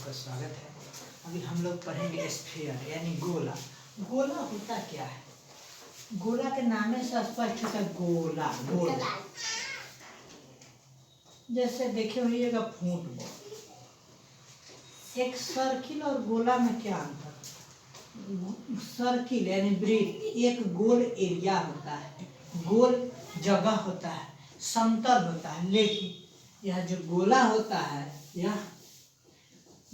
आपका स्वागत है। अभी हम लोग पढ़ेंगे स्फीयर यानी गोला। गोला होता क्या है? गोला के नामे से स्पष्ट होता है गोला। गोला जैसे देखे होइएगा फुटबॉल, एक सर्किल और गोला में क्या अंतर? सर्किल यानी वृत्त एक गोल एरिया होता है, गोल जगह होता है, समतल होता है। लेकिन यह जो गोला होता है, यह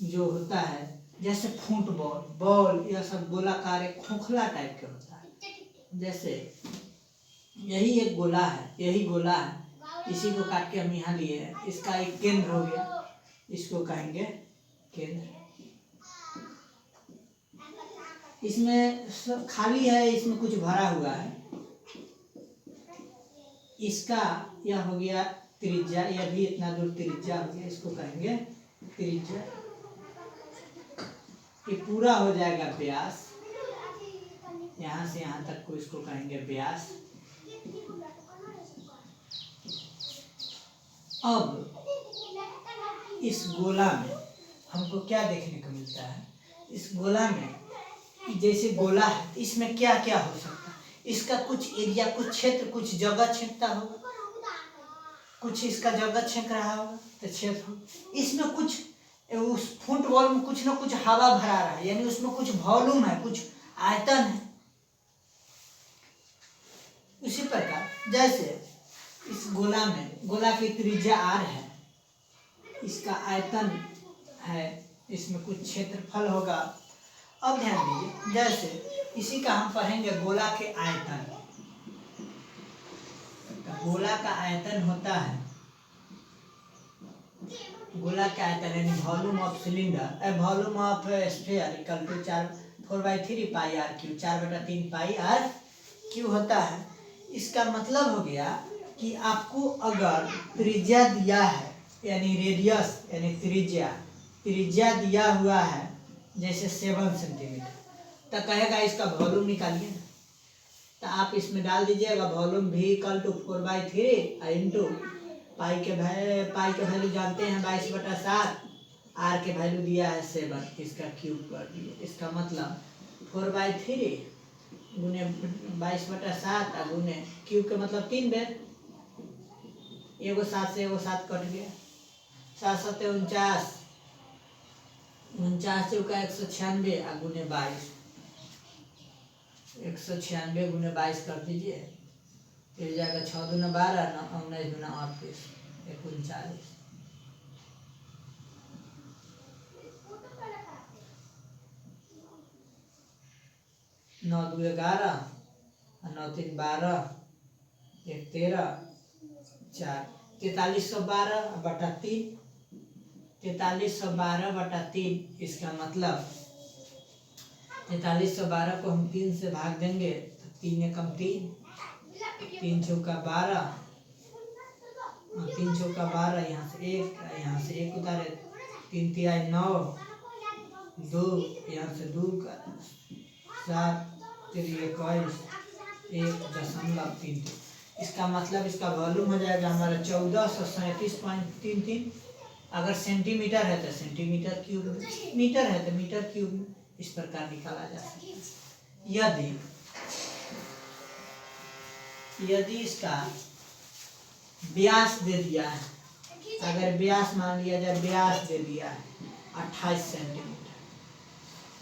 जो होता है जैसे फुटबॉल, बॉल, यह सब गोलाकार खोखला टाइप के होता है। जैसे यही एक गोला है, यही गोला है, इसी को काट के हम यहाँ लिए हैं। इसका एक केंद्र हो गया, इसको कहेंगे केंद्र। इसमें खाली है, इसमें कुछ भरा हुआ है। इसका यह हो गया त्रिज्या, यह भी इतना दूर त्रिज्या हो गया, इसको कहेंगे त्रिज्या। ये पूरा हो जाएगा व्यास, यहाँ से यहाँ तक को इसको कहेंगे व्यास। अब इस गोला में हमको क्या देखने को मिलता है? इस गोला में जैसे गोला है, इसमें क्या क्या हो सकता है? इसका कुछ एरिया, कुछ क्षेत्र, कुछ जगह छेदता होगा, कुछ इसका जगह छेद रहा होगा तो क्षेत्र हो। इसमें कुछ उस फुटबॉल में कुछ ना कुछ हवा भरा रहा है, यानी उसमें कुछ वॉल्यूम है, कुछ आयतन है। उसी प्रकार जैसे इस गोला में, गोला की त्रिज्या r है, इसका आयतन है, इसमें कुछ क्षेत्रफल होगा। अब ध्यान दीजिए, जैसे इसी का हम पढ़ेंगे गोला के आयतन। गोला का आयतन होता है, गोला का आयतन यानी volume of cylinder, volume of sphere equal to 4/3 pi r cube, 4/3 pi r cube होता है। इसका मतलब हो गया कि आपको अगर त्रिज्या दिया है, यानी रेडियस यानी त्रिज्या दिया हुआ है जैसे 7 सेंटीमीटर, तो कहेगा इसका वॉल्यूम निकालिए ना, तो आप इसमें डाल दीजिएगा वॉल्यूम भी इक्वल टू 4/3 इंटू पाई के वैल्यू जानते हैं 22/7, आर के वैल्यू दिया है 7, इसका क्यूब कर दिए। इसका मतलब 4/3 गुने 22/7 गुने क्यूब के मतलब 3 बेर, एगो 7 से एगो 7 कट गया, 7 7 49, 49 चौका 196 गुने 22, 196 गुने 22 कर दीजिए, फिर जाएगा 6 दूना 12, 19 दूना 38, 39, 9 2 11, 9 3 12, 1 13, 4 4312/3, 4312/3। इसका मतलब 4312 को हम 3 से भाग देंगे तो 3 एकम 3, 3 चौका 12, 3 चौका 12, यहाँ से 1, यहाँ से 1 उतारे, 3 तिहाई 9, 2 यहाँ से 2 का 7, 3 21, 1.33। इसका मतलब इसका वॉल्यूम हो जाएगा हमारा 1437.33। अगर सेंटीमीटर है तो सेंटीमीटर क्यूब, मीटर है तो मीटर क्यूब, इस प्रकार निकाला जा सकता है। यदि इसका व्यास दे दिया है, अगर व्यास मान लिया जाए, व्यास दे दिया है 28 सेंटीमीटर,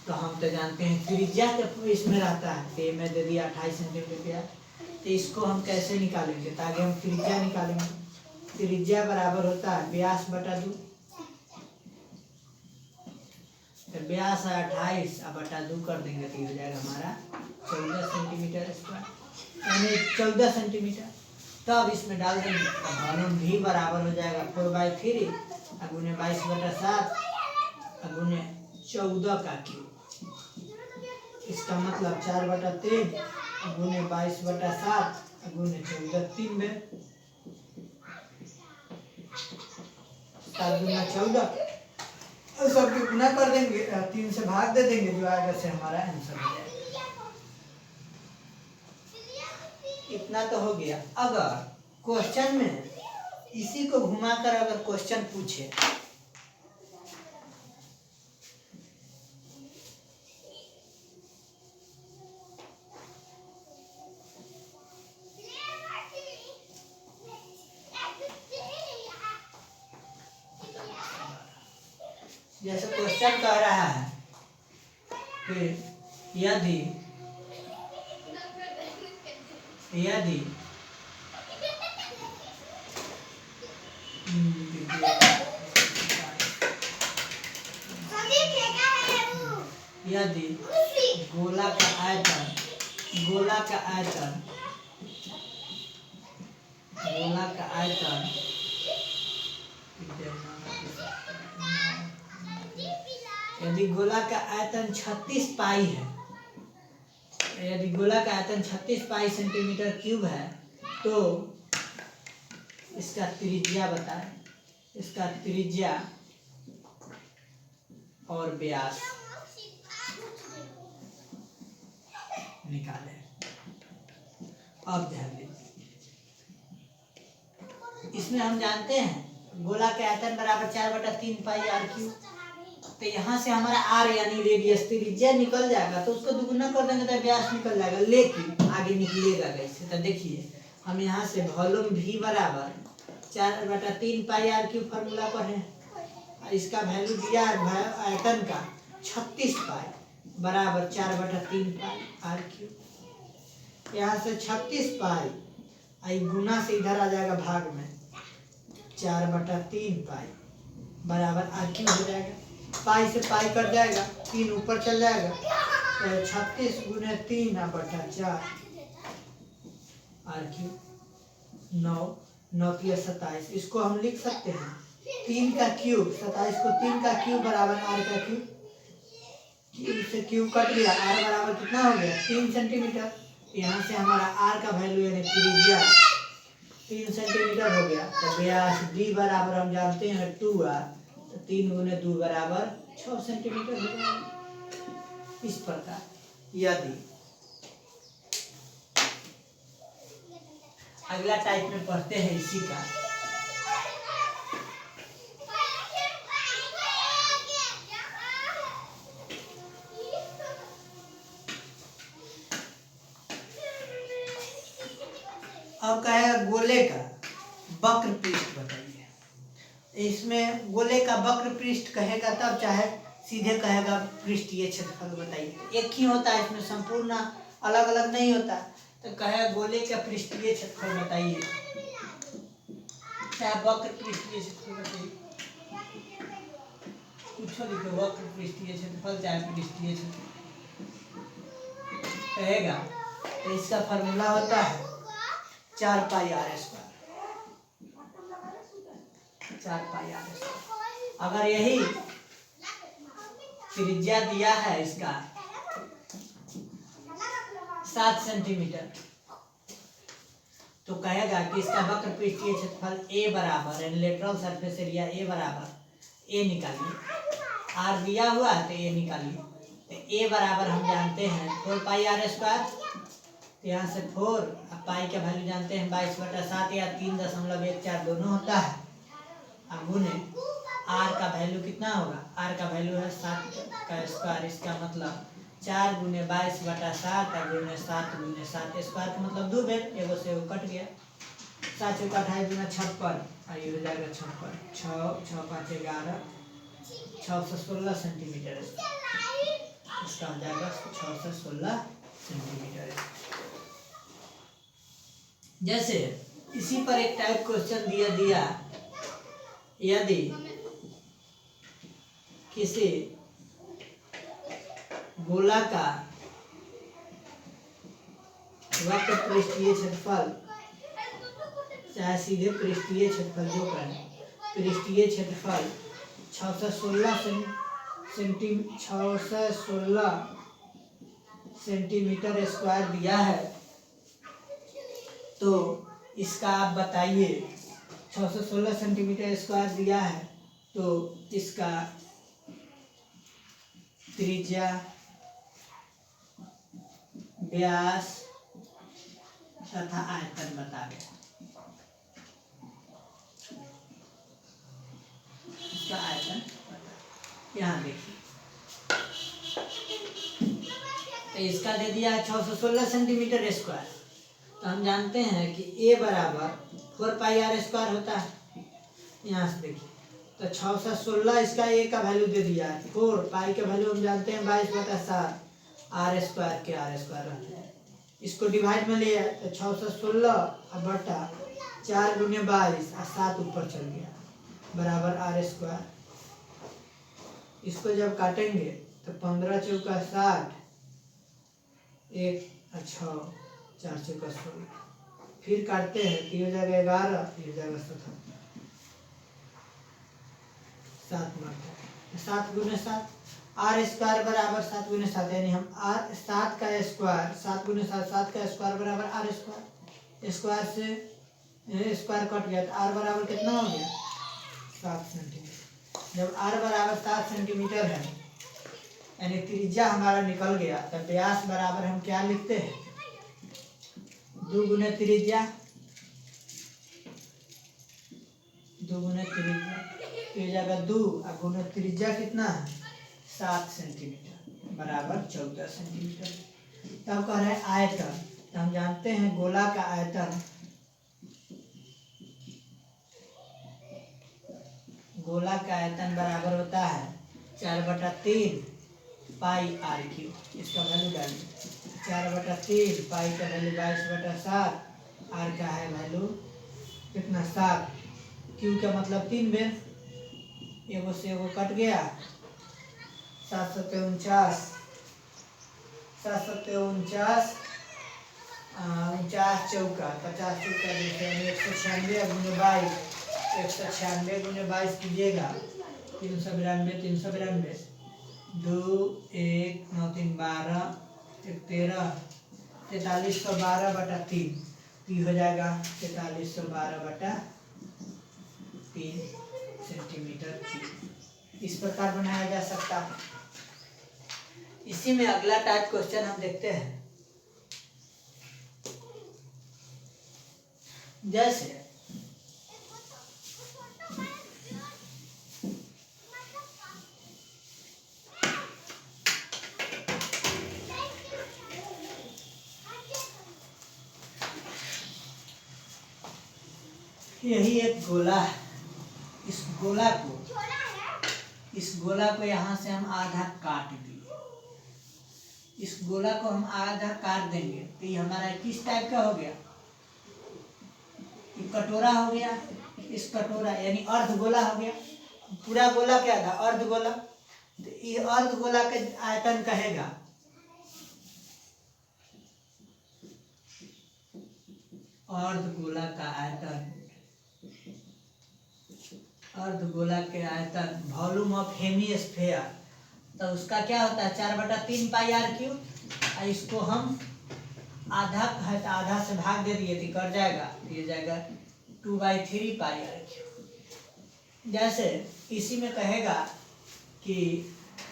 तो हम तो जानते हैं त्रिज्या के इसमें रहता है, तो में दे दिया 28 सेंटीमीटर व्यास, तो इसको हम कैसे निकालेंगे? ताकि हम त्रिज्या निकालेंगे, त्रिज्या बराबर होता है व्यास बटा 2, तो व्यास है 28 अब बटा 2 कर देंगे तो हो जाएगा हमारा 14 सेंटीमीटर स्क्वायर, यानी 14 सेंटीमीटर। तब इसमें डाल देंगे, वॉल्यूम भी बराबर हो जाएगा 4/3 गुने 22/7 गुने 14 का क्यूब। इसका मतलब 4/3 गुने 22/7 गुने 14, 3 बेर, 7 गुना 14, सब गुना कर देंगे, 3 से भाग दे देंगे, जो आएगा से हमारा आंसर हो जाएगा। इतना तो हो गया। अगर क्वेश्चन में इसी को घुमाकर अगर क्वेश्चन पूछे, जैसे क्वेश्चन कह रहा है कि यदि यदि यदि गोला का आयतन गोला का आयतन यदि गोला का आयतन 36 पाई है, यदि गोला का आयतन 36 पाई सेंटीमीटर क्यूब है तो इसका त्रिज्या बताएं, इसका त्रिज्या और व्यास निकालें। अब ध्यान दीजिए, इसमें हम जानते हैं गोला के आयतन बराबर 4/3 पाई आर क्यूब। तो यहाँ से हमारा आर यानी रेडियस त्रिज्या निकल जाएगा, तो उसको दुगुना कर देंगे तो व्यास निकल जाएगा, लेकिन आगे निकलेगा कैसे। तो देखिए हम यहाँ से वॉल्यूम v बराबर 4/3 पाई आर क्यूब फार्मूला पढ़े, इसका वैल्यू दिया है आयतन का 36 पाई बराबर 4/3 पाई आर क्यूब। यहाँ से 36 पाई आई गुना से इधर आ जाएगा भाग में, 4/3 पाई बराबर आर क्यूब हो जाएगा। पाई से पाई कट जाएगा, 3 ऊपर चल जाएगा, तो 36 गुने 3/4 आर क्यूब। 9 की 27, इसको हम लिख सकते हैं 3 का क्यूब, 27 को 3 का क्यूब बराबर आर का क्यूब। क्यूब से क्यूब कट गया, आर बराबर कितना हो गया 3 सेंटीमीटर। यहाँ से हमारा आर का वैल्यू यानी त्रिज्या 3 सेंटीमीटर हो गया। तो व्यास डी बराबर हम जानते हैं 2r, तो 3 गुने 2 बराबर 6 सेंटीमीटर हो गया। इस प्रकार यदि अगला टाइप में पढ़ते हैं इसी का, अब कहेगा गोले का वक्र पृष्ठ बताइए। इसमें गोले का वक्र पृष्ठ कहेगा तब, चाहे सीधे कहेगा पृष्ठीय क्षेत्रफल बताइए। एक ही होता है, इसमें संपूर्ण अलग अलग नहीं होता। तो कहेगा गोले का पृष्ठीय क्षेत्रफल बताइए, चाहे वक्र पृष्ठीय क्षेत्रफल बताइए, कुछ लिखो, वक्र पृष्ठीय क्षेत्रफल चाहे पृष्ठीय क्षेत्रफल कहेगा। तो इसका फॉर्मूला होता है 4 pi r square, 4 pi r square. अगर यही त्रिज्या दिया है इसका 7 सेंटीमीटर, तो कहेगा कि इसका वक्र पृष्ठीय क्षेत्रफल ए बराबर लेटरल सरफेस एरिया ए बराबर ए निकालिए। आर दिया हुआ है तो ए निकालिए। तो ए बराबर हम जानते हैं 4 पाई आर स्क्वायर। यहाँ से 4 पाई का वैल्यू जानते हैं 22/7 या 3.14 दोनों होता है। अब गुने आर का वैल्यू कितना होगा, आर का वैल्यू है 7 का स्क्वायर। इसका मतलब 4 गुने 22/7 और गुने 7 गुने 7 स्क्वायर का मतलब 2 बेर, एगो से एगो कट गया। 7 × 28 गुना 56 और ये हो जाएगा 56, 6 6 5 11, 616 सेंटीमीटर। इसका हो जाएगा 616 सेंटीमीटर। जैसे इसी पर एक टाइप क्वेश्चन दिया यदि किसी गोला का वक्र पृष्ठीय क्षेत्रफल, चाहे सीधे पृष्ठीय क्षेत्रफल जो करें, पृष्ठीय क्षेत्रफल 616 सेंटीमीटर स्क्वायर दिया है, तो इसका आप बताइए। 616 सेंटीमीटर स्क्वायर दिया है, तो इसका त्रिज्या, व्यास तथा आयतन बता दें। इसका आयतन यहाँ देखिए, तो इसका दे दिया है 616 सेंटीमीटर स्क्वायर। तो हम जानते हैं कि ए बराबर 4 पाई आर स्क्वायर होता है। यहाँ से देखिए, तो तो 6 से 16 इसका ए का वैल्यू दे दिया है 4 पाई का वैल्यू हम जानते हैं 22/7 आर स्क्वायर के आर स्क्वायर रहता है। इसको डिवाइड में लिया तो 6 से 16 और बटा 4 गुने 22 और 7 ऊपर चल गया बराबर आर स्क्वायर। इसको जब काटेंगे तो 15 चौका 60 1 और 6 4 चौका 16 फिर काटते हैं तो ये हो जाएगा 11 ये हो जाएगा 17 7 मार्क 7 गुने 7 आर स्क्वायर बराबर 7 गुने 7 यानी हम आर 7 का स्क्वायर 7 गुने 7 7 का स्क्वायर बराबर आर स्क्वायर स्क्वायर से स्क्वायर कट गया तो आर बराबर कितना हो गया 7 सेंटीमीटर। जब आर बराबर 7 सेंटीमीटर है यानी त्रिज्या हमारा निकल गया तो व्यास बराबर हम क्या लिखते हैं 2 गुने त्रिज्या 2 गुने त्रिज्या ये जगह 2 और गुने त्रिज्या कितना है 7 सेंटीमीटर बराबर 14 सेंटीमीटर। तब कह रहे हैं आयतन तो हम जानते हैं गोला का आयतन बराबर होता है 4/3 पाई आर क्यू। इसका वैल्यू डालिए 4/3 पाई का वैल्यू 22/7 आर का है वैल्यू कितना 7 क्यू का मतलब 3 बेर एगो से एगो कट गया 7 7 49 7 7 49 49 चौका 50 चौका 196 गुने 22 196 गुने 22 कीजिएगा 392 392 2 1 9 3 12 1 13 4312/3 हो जाएगा 4312/3 सेंटीमीटर क्यूब। इस प्रकार बनाया जा सकता है। इसी में अगला टाइप क्वेश्चन हम देखते हैं जैसे यही एक गोला है इस गोला को यहाँ से हम आधा काट दिए इस गोला को हम आधा काट देंगे तो ये हमारा किस टाइप का हो गया ये कटोरा हो गया। इस कटोरा यानी अर्ध गोला हो गया। पूरा गोला क्या था अर्ध गोला तो ये अर्ध गोला का आयतन कहेगा अर्धगोला के आयतन वॉल्यूम ऑफ हेमिस्फीयर तो उसका क्या होता है 4/3 पाई आर क्यूब। इसको हम आधा है तो आधा से भाग दे दिए तो कट जाएगा ये जाएगा 2/3 पाई आर क्यूब। जैसे इसी में कहेगा कि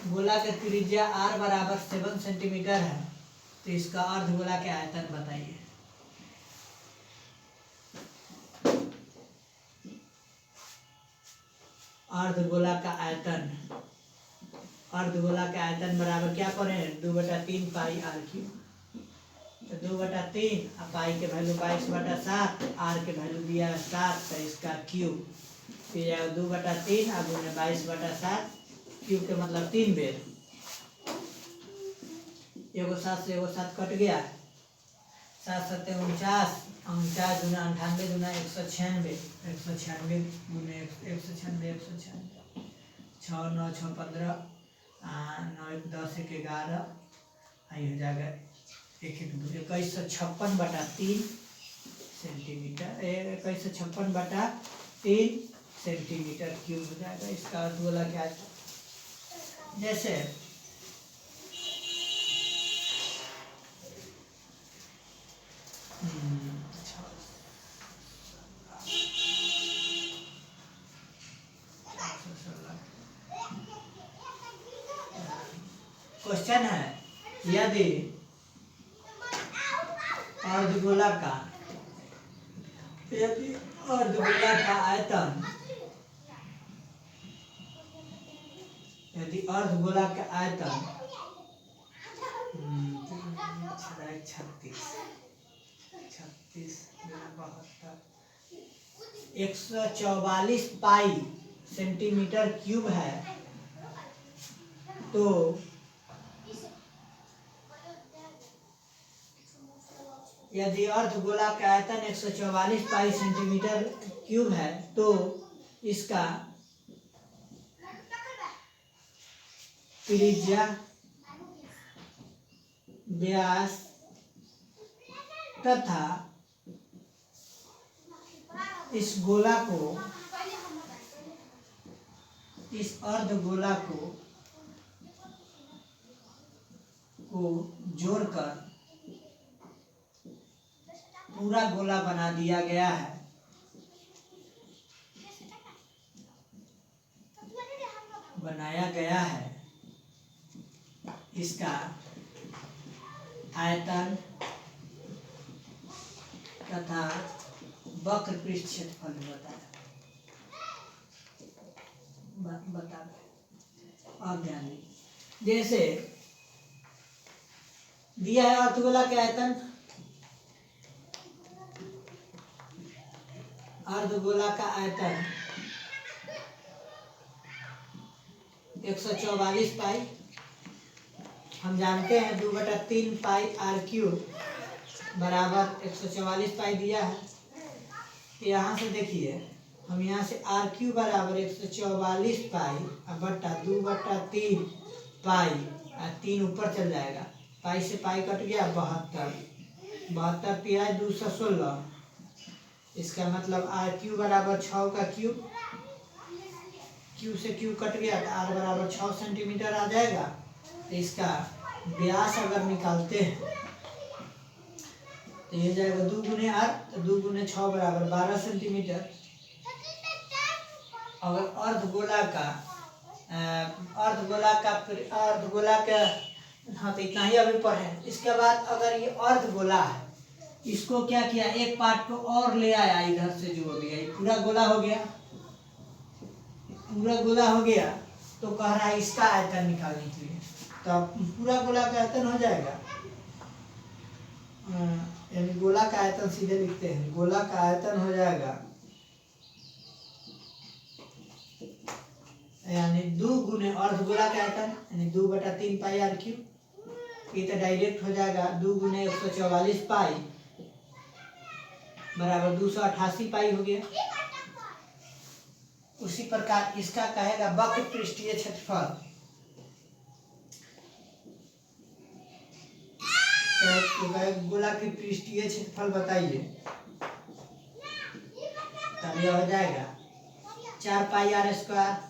गोला के त्रिज्या r बराबर 7 सेंटीमीटर है तो इसका अर्धगोला के आयतन बताइए। अर्धगोला का आयतन बराबर क्या करें 2/3 पाई आर क्यूब। तो 2/3 पाई के वैल्यू 22/7 आर के वैल्यू दिया है 7 तो इसका क्यूब फिर जाएगा 2/3 अब 22/7 क्यूब के मतलब 3 बेर एगो 7 से एगो 7 कट गया 7 7 49 49 दूना 98 दूना 196 196 गुने 196 6 9 6 15 9 1 10 1 11 आई हो जाएगा 1 1 2 2156/3 सेंटीमीटर 2156/3 सेंटीमीटर क्यूब हो जाएगा। इसका अर्धगोला क्या है जैसे क्वेश्चन है यदि अर्धगोला का आयतन यदि अर्धगोला का आयतन 144 पाई सेंटीमीटर क्यूब है तो यदि अर्धगोला का आयतन 144 पाई सेंटीमीटर क्यूब है तो इसका त्रिज्या, व्यास तथा इस गोला को, इस अर्धगोला को जोड़कर पूरा गोला बना दिया गया है। बनाया गया है। इसका आयतन तथा वक्र पृष्ठ क्षेत्रफल बता अब ध्यान दीजिए। जैसे दिया है अर्धगोला के आयतन, अर्धगोला का आयतन 144 पाई, हम जानते हैं 2/3 पाई आर क्यूब बराबर 144 पाई दिया है। यहाँ से देखिए हम यहाँ से आर क्यूब बराबर 144 पाई बट्टा 2/3 पाई, 3 ऊपर चल जाएगा, पाई से पाई कट गया 72, 72 तिहाई 216। इसका मतलब आर क्यूब बराबर 6 का क्यूब, क्यू से क्यू कट गया तो आर बराबर 6 सेंटीमीटर आ जाएगा। तो इसका व्यास अगर निकालते हैं तो ये जाएगा 2 गुने आर, तो 2 गुने 6 बराबर 12 सेंटीमीटर। अगर अर्धगोला का हाँ तो इतना ही अभी पढ़े। इसके बाद अगर ये अर्धगोला है, इसको क्या किया, एक पार्ट को और ले आया, इधर से जोड़ दिया, ये पूरा गोला हो गया, पूरा गोला हो गया। तो कह रहा है इसका आयतन निकालने के लिए, तो पूरा गोला का आयतन हो जाएगा, यानी गोला का आयतन सीधे लिखते हैं, गोला का आयतन हो जाएगा यानी 2 गुने अर्धगोला का आयतन यानी 2/3 पाई आर क्यूब। ये तो डायरेक्ट हो जाएगा 2 गुने 144 पाई बराबर 288 पाई हो गया। उसी प्रकार इसका कहेगा वक्र पृष्ठीय क्षेत्रफल, गोला की पृष्ठीय क्षेत्रफल बताइए, तब यह हो जाएगा 4 पाई आर स्क्वायर।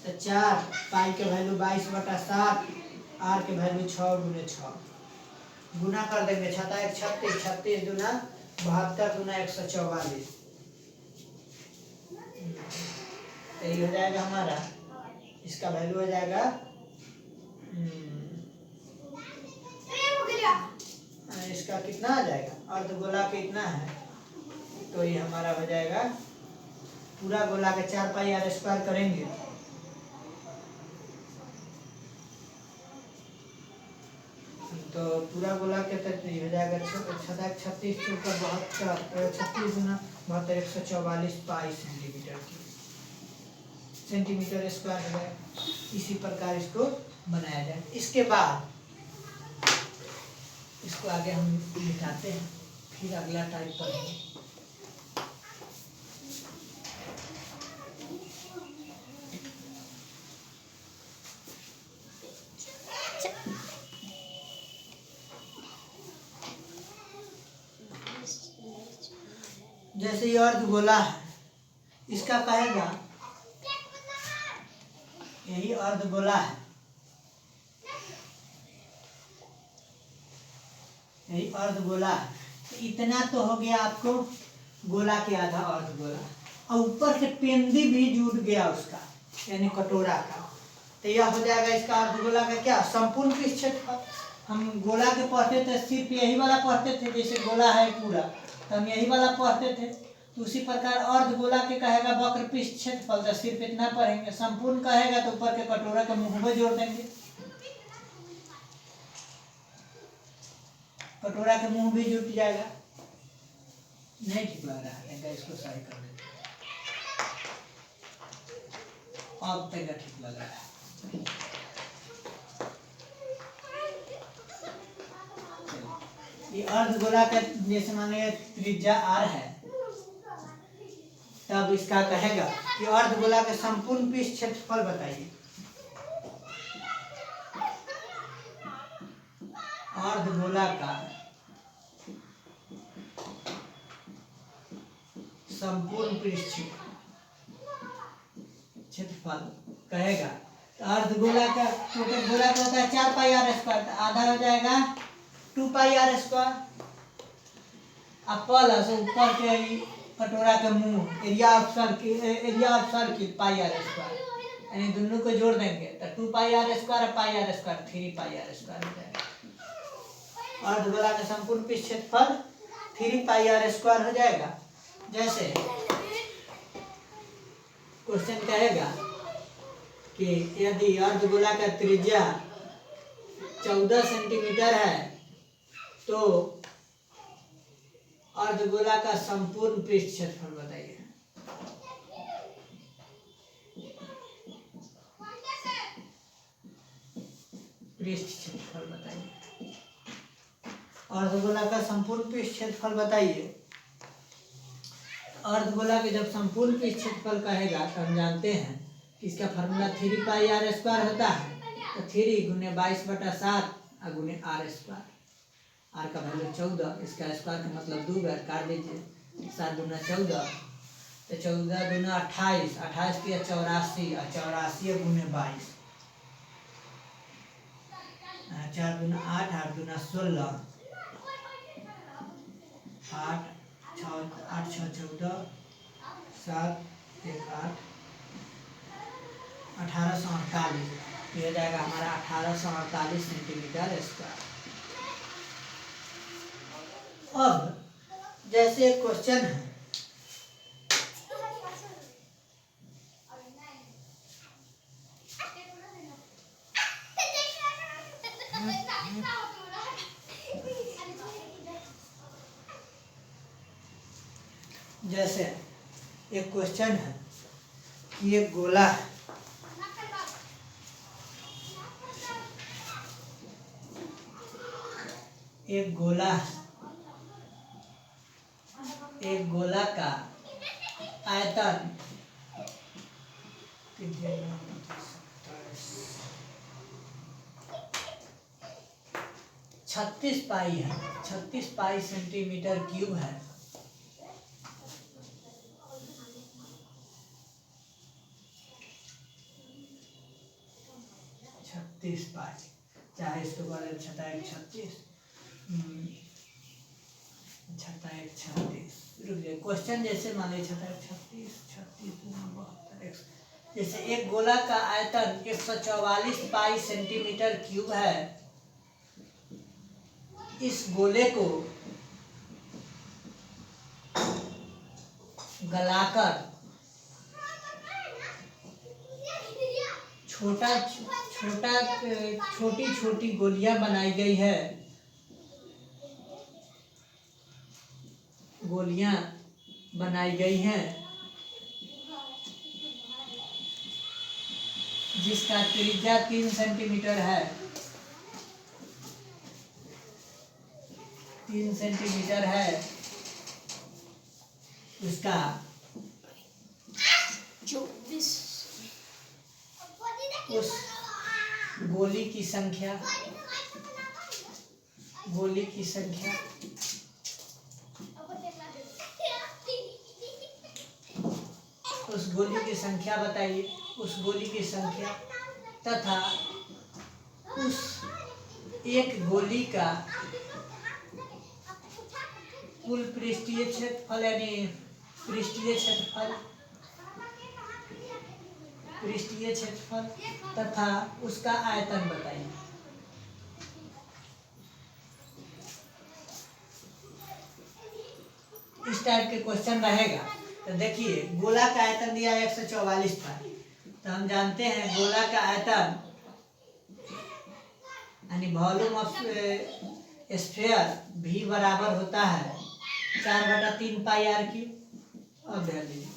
तो 4 पाई के वैल्यू 22/7, आर के वैल्यू 6 गुने 6, गुना कर देंगे 6 1 36, 36 दूना 72 दूना 144। यही हो जाएगा हमारा, इसका वैल्यू हो जाएगा इसका कितना आ जाएगा, अर्धगोला के इतना है, तो ये हमारा हो जाएगा पूरा गोला के 4 पाई आर स्क्वायर करेंगे तो पूरा गोला के तक नहीं हो जाएगा 36 36 36 गुना 72 144 पाई सेंटीमीटर स्क्वायर है। इसी प्रकार इसको बनाया जाए। इसके बाद इसको आगे हम मिटाते हैं, फिर अगला टाइप पढ़ेंगे। जैसे ये अर्धगोला है, इसका कहेगा यही अर्धगोला है, यही अर्धगोला है। तो इतना तो हो गया आपको गोला के आधा अर्धगोला, और ऊपर से पेंदी भी जुड़ गया उसका, यानी कटोरा का। तो यह हो जाएगा इसका अर्धगोला का क्या, संपूर्ण पृष्ठ क्षेत्रफल। हम गोला के पढ़ते थे, सिर्फ यही वाला पढ़ते थे, जैसे गोला है पूरा तो हम यही वाला पढ़ते थे। तो उसी प्रकार अर्धगोला के कहेगा वक्र पृष्ठ क्षेत्रफल, तो सिर्फ इतना पढ़ेंगे। संपूर्ण कहेगा तो ऊपर के कटोरा के मुंह में जोड़ देंगे, कटोरा के मुंह भी जुट जाएगा। नहीं ठीक लग रहा है, इसको सही कर देते। अब तक ठीक लग रहा है। ये अर्धगोला का जैसे माने त्रिज्या r है, तब इसका कहेगा कि अर्धगोला का संपूर्ण पृष्ठ क्षेत्रफल बताइए। अर्धगोला का संपूर्ण पृष्ठ क्षेत्रफल कहेगा। तो अर्धगोला का टोटल गोला का होता है 4 पाई r स्क्वायर, आधा हो जाएगा 2 पाई r स्क्वायर। अब प्लस ऊपर के कटोरा का मुंह area of circle pi r square, यानी दोनों को जोड़ देंगे तो 2 पाई r square pi r square 3 पाई r स्क्वायर हो जाएगा। अर्धगोला का संपूर्ण पृष्ठ क्षेत्रफल 3 पाई r स्क्वायर हो जाएगा। जैसे क्वेश्चन कहेगा कि यदि अर्धगोला का त्रिज्या 14 सेंटीमीटर है तो अर्धगोला का संपूर्ण पृष्ठ क्षेत्रफल बताइए। पृष्ठ क्षेत्रफल बताइए, अर्धगोला का संपूर्ण पृष्ठ क्षेत्रफल बताइए। अर्धगोला के जब संपूर्ण पृष्ठ क्षेत्रफल कहेगा तो हम जानते हैं कि इसका फार्मूला 3 पाई r स्क्वायर होता है। तो 3 गुने 22/7 गुने r स्क्वायर, r का वैल्यू 14, इसका स्क्वायर का मतलब 2 बार काट दीजिए। 7 दूना 14, तो 14 दूना 28, 28 की 84 और 84 गुने 22, 4 दूना 8, 8 दूना 16, 8 6 14, 7 1 8, 1848, ये हो जाएगा हमारा 1848 सेंटीमीटर स्क्वायर। अब जैसे एक क्वेश्चन है जैसे एक क्वेश्चन है कि एक गोला है, एक गोला का आयतन 36 पाई है, 36 पाई सेंटीमीटर क्यूब है। पाई, चाहे इसको बोले 36 रुक जाए। क्वेश्चन जैसे मान लीजिए 36 जैसे एक गोला का आयतन 144 पाई सेंटीमीटर क्यूब है। इस गोले को गलाकर छोटी छोटी गोलियां बनाई गई है, गोलियां बनाई गई हैं जिसका त्रिज्या 3 सेंटीमीटर है, 3 सेंटीमीटर है। उसका 24 उस गोली की संख्या उस गोली की संख्या बताइए, उस गोली की संख्या तथा उस एक गोली का कुल पृष्ठीय क्षेत्रफल यानी पृष्ठीय क्षेत्रफल तथा उसका आयतन बताइए। इस टाइप के क्वेश्चन रहेगा। तो देखिए गोला का आयतन दिया 144 था, तो हम जानते हैं गोला का आयतन यानी वॉल्यूम ऑफ स्फीयर V बराबर होता है 4/3 पाई r क्यूब। अब ध्यान दीजिए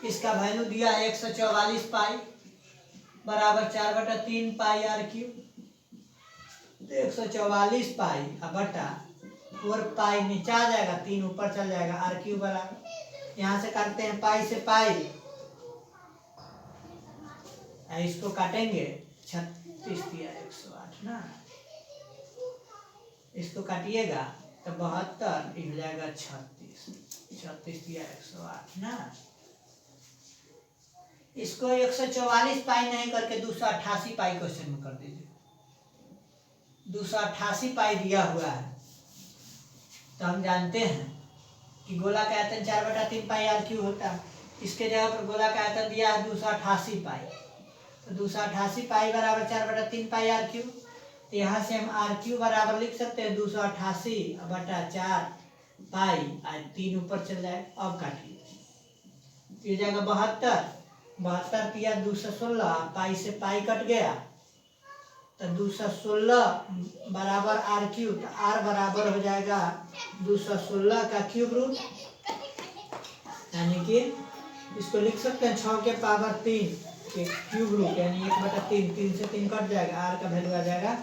इसका वैल्यू दिया है 144 पाई, बराबर 4/3 पाई आर क्यूब। तो 144 पाई बटा 4 पाई नीचे आ जाएगा, 3 ऊपर चल जाएगा, आर क्यूब बराबर, यहाँ से काटते हैं पाई से पाई, इसको काटेंगे 36 दिया 108 ना, इसको काटिएगा तो 72 हो जाएगा 36 दिया 108 ना। इसको 144 पाई नहीं करके 288 पाई क्वेश्चन में कर दीजिए। 288 पाई दिया हुआ है, तो हम जानते हैं कि गोला का आयतन 4/3 पाई आर क्यूब होता है। इसके जगह पर गोला का आयतन दिया है 288 पाई, तो 288 पाई बराबर 4/3 पाई आर क्यूब। तो यहाँ से हम आर क्यूब बराबर लिख सकते हैं 288 बटा 4 पाई, 3 ऊपर चल जाए। अब काटिए, ये जाएगा 72 किया 216, पाई से पाई कट गया, तो 216 बराबर आर क्यूब, तो आर बराबर हो जाएगा 216 का क्यूब रूट, यानी कि इसको लिख सकते हैं 6 के पावर 3 के क्यूब रूट, यानी 1/3, 3 से 3 कट जाएगा, आर का वैल्यू आ जाएगा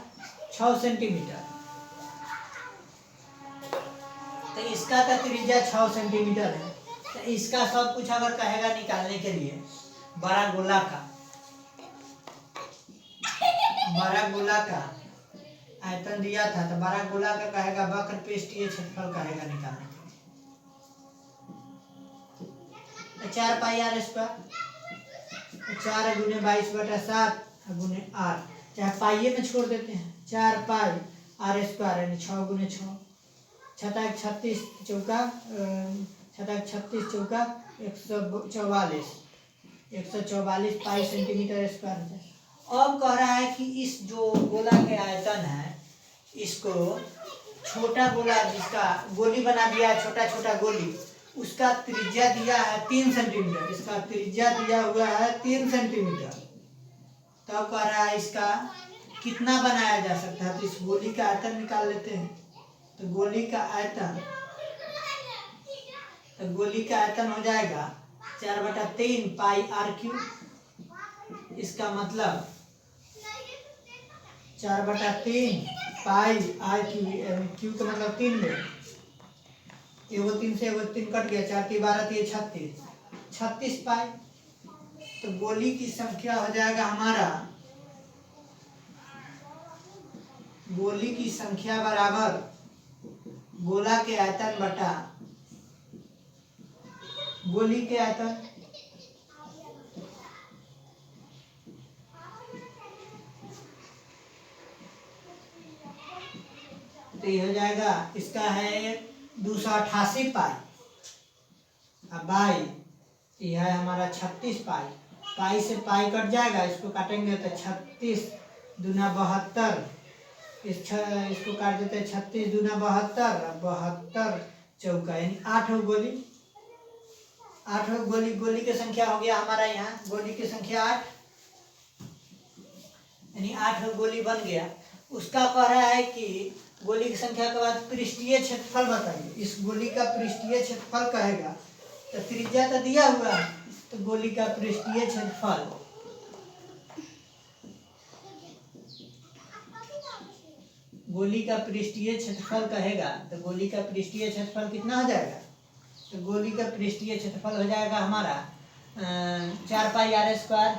6 सेंटीमीटर। तो इसका तो त्रिज्या 6 सेंटीमीटर है। तो इसका सब कुछ अगर कहेगा निकालने के लिए, बड़ा गोला का आयतन दिया था, तो बड़ा गोला का कहेगा वक्र पृष्ठीय क्षेत्रफल कहेगा निकालने के लिए, तो 4 पाई आर स्क्वायर, 4 गुने 22/7 गुने आर, चाहे पाइये में छोड़ देते हैं, 4 पाई आर स्क्वायर यानी 6 गुने 6, 36 चौका 144 पाई सेंटीमीटर स्क्वायर होता है। अब कह रहा है कि इस जो गोला के आयतन है, इसको छोटा गोला जिसका गोली बना दिया है, छोटा छोटा गोली, उसका त्रिज्या दिया है 3 सेंटीमीटर, इसका त्रिज्या दिया हुआ है 3 सेंटीमीटर। तब कह रहा है इसका कितना बनाया जा सकता है, तो इस गोली का आयतन निकाल लेते हैं। तो गोली का आयतन हो जाएगा 4/3 पाई आर क्यूब। इसका मतलब 4/3 पाई आर क्यूब, क्यूब का मतलब 3 में, एगो 3 से एगो 3 कट गया, 4 × 12 = 36 पाई। तो गोली की संख्या हो जाएगा हमारा, गोली की संख्या बराबर गोला के आयतन बटा गोली के आयतन, तो ये हो जाएगा, इसका है 288 पाई, अब बाई यह है हमारा 36 पाई, पाई से पाई कट जाएगा, इसको काटेंगे तो 36 दूना 72, इसको काट देते हैं 36 दूना 72, 72 चौका यानी 8 गोली, 8 गोली की संख्या हो गया हमारा, यहाँ गोली की संख्या 8, यानी 8 गोली बन गया। उसका कह रहा है कि गोली की संख्या के बाद पृष्ठीय क्षेत्रफल बताइए। इस गोली का पृष्ठीय क्षेत्रफल कहेगा, तो त्रिज्या तो दिया हुआ है, तो गोली का पृष्ठीय क्षेत्रफल, गोली का पृष्ठीय क्षेत्रफल कहेगा, तो गोली का पृष्ठीय क्षेत्रफल कितना हो जाएगा, तो गोली का पृष्ठीय क्षेत्रफल हो जाएगा हमारा 4 पाई आर स्क्वायर,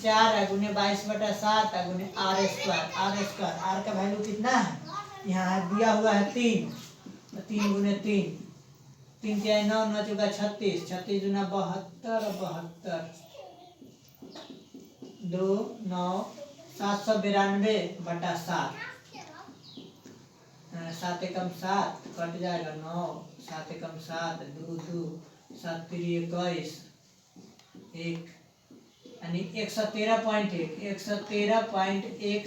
4 गुने 22/7 गुने आर स्क्वायर, आर का वैल्यू कितना है, यहाँ दिया हुआ है 3, तो 3 गुने 3, 3 × 9, 9 × 36, 36 दूना 72, 2 9 792/7, 7 एकम 7 कट जाएगा 9, 7 एकम 7, 2 2 7 3 21, 1 यानी 113.1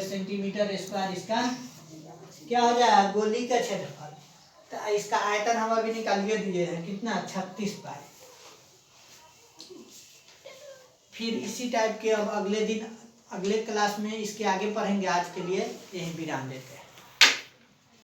सेंटीमीटर स्क्वायर इसका क्या हो जाएगा, गोली का क्षेत्रफल। तो इसका आयतन हम अभी निकालिए दिए हैं कितना, 36 पाई। फिर इसी टाइप के अब अगले क्लास में इसके आगे पढ़ेंगे। आज के लिए यही विराम देते हैं।